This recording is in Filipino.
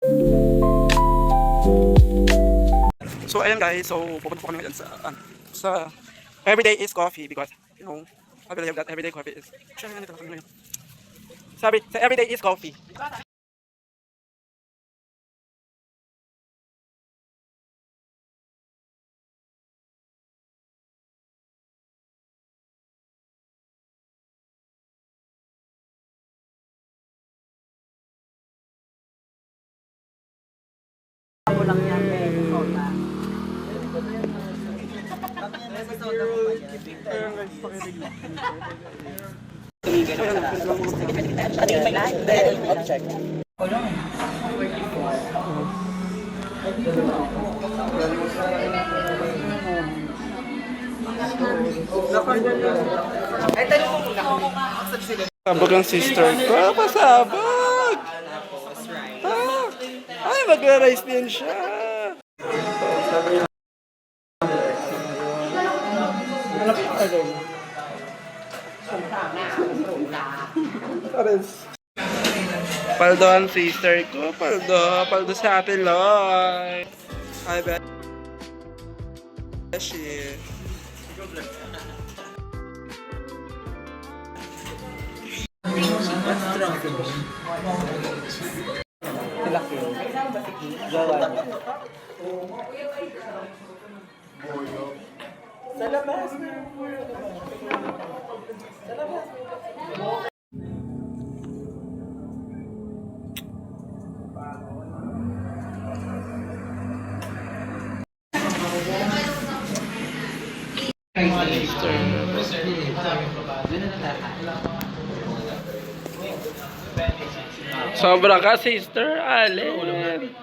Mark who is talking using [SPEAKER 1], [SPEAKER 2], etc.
[SPEAKER 1] So ayan guys, so pupunta po kami ngayon sa everyday is coffee because you know I believe that everyday coffee is sabi sa everyday is coffee. Sabog ang sister ko. Pasabog! Ah, ay, magra-rice din siya. Paldo ang sister ko. Paldo sa atin, Loy. Hi, Beshi. Sa labas. Sa labas. Sobra ka, sister. Alin.